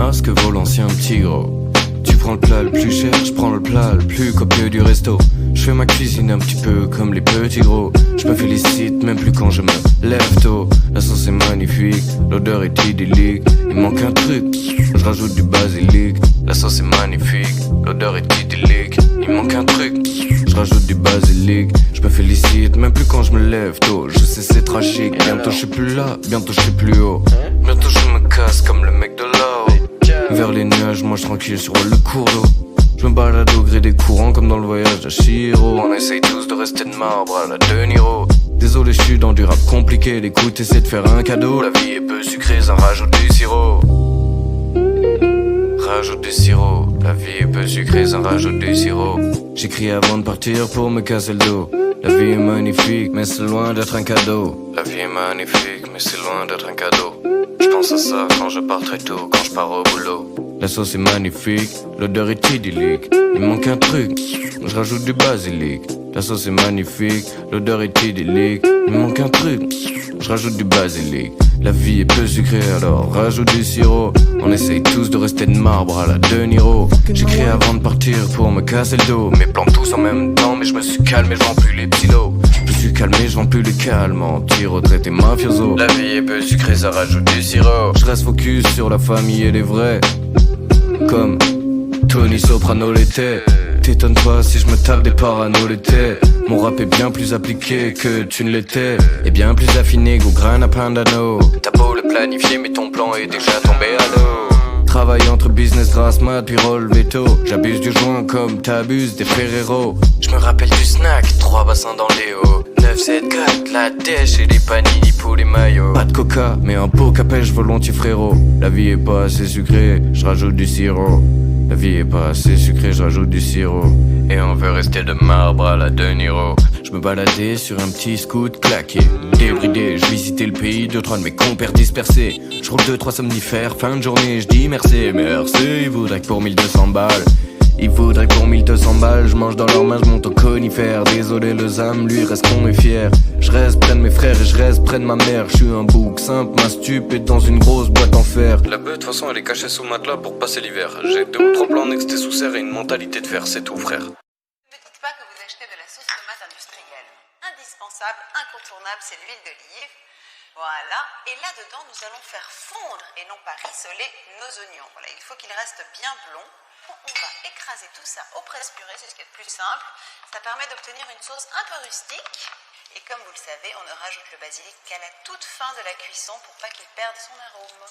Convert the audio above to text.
moi ce que vaut l'ancien petit gros. Tu prends le plat le plus cher, je prends le plat le plus copieux du resto. Je fais ma cuisine un petit peu comme les petits gros. Je me félicite même plus quand je me lève tôt. La sauce est magnifique, l'odeur est idyllique. Il manque un truc, je rajoute du basilic. La sauce est magnifique, l'odeur est idyllique. Il manque un truc, je rajoute du basilic. Je me félicite même plus quand je me lève tôt. Je sais c'est tragique, bientôt je suis plus là, bientôt je suis plus haut. Bientôt je me casse comme le mec de là-haut. Vers les nuages, moi je tranquille sur le cours d'eau. Je me balade au gré des courants comme dans le voyage d'Ashiro. On essaye tous de rester de marbre à la De Niro. Désolé je suis dans du rap compliqué. L'écoute essaie de faire un cadeau. La vie est peu sucrée, ça rajoute du sirop. Rajoute du sirop. La vie est peu sucrée, ça rajoute du sirop. J'écris avant de partir pour me casser le dos. La vie est magnifique mais c'est loin d'être un cadeau. La vie est magnifique mais c'est loin d'être un cadeau. Je pense à ça quand je pars très tôt, quand je pars au boulot. La sauce est magnifique, l'odeur est idyllique. Il manque un truc, je rajoute du basilic. La sauce est magnifique, l'odeur est idyllique. Il manque un truc, je rajoute du basilic. La vie est peu sucrée alors rajoute du sirop. On essaye tous de rester de marbre à la De Niro. J'écris avant de partir pour me casser le dos. Mes plans tous en même temps mais je me suis calmé, je vends plus les psylos. Je me suis calmé, je vends plus les calmants. Anti-retraité mafioso. La vie est peu sucrée, ça rajoute du sirop. Je reste focus sur la famille et les vrais. Comme Tony Soprano l'était. T'étonnes pas si je me tape des parano l'été. Mon rap est bien plus appliqué que tu ne l'étais. Et bien plus affiné qu'au grain à pain d'anneau. T'as beau le planifier mais ton plan est déjà tombé à l'eau. Travaille entre business, grasse mat, puis roll veto. J'abuse du joint comme t'abuses des Ferrero. Je me rappelle du snack, 3 bassins dans les hauts. 9, 7, 4, la dèche et les panini pour les maillots. Pas de coca, mais un pot qu'à pêche volontiers frérot. La vie est pas assez sucrée, je rajoute du sirop. La vie est pas assez sucrée, je rajoute du sirop. Et on veut rester de marbre à la De Niro. Je me baladais sur un petit scoot claqué. Débridé, je visitais le pays, 2-3 de mes compères dispersés. Je roule 2-3 somnifères, fin de journée, je dis merci, merci. Ils voudraient que pour 1200 balles. Ils voudraient que pour 1200 balles, je mange dans leurs mains, je monte au conifère. Désolé le zam, lui reste con et fier. Je reste près de mes frères et je reste près de ma mère. Je suis un bouc simple, ma stup est dans une grosse boîte en fer. La bœuf de toute façon elle est cachée sous le matelas pour passer l'hiver. J'ai 2 ou 3 plans nextés sous serre et une mentalité de fer, c'est tout frère. Ne me dites pas que vous achetez de la sauce tomate industrielle. Indispensable, incontournable, c'est l'huile d'olive. Voilà, et là-dedans nous allons faire fondre et non pas rissoler nos oignons. Voilà, il faut qu'ils restent bien blonds. On va écraser tout ça au presse-purée, c'est ce qui est le plus simple. Ça permet d'obtenir une sauce un peu rustique. Et comme vous le savez, on ne rajoute le basilic qu'à la toute fin de la cuisson pour pas qu'il perde son arôme.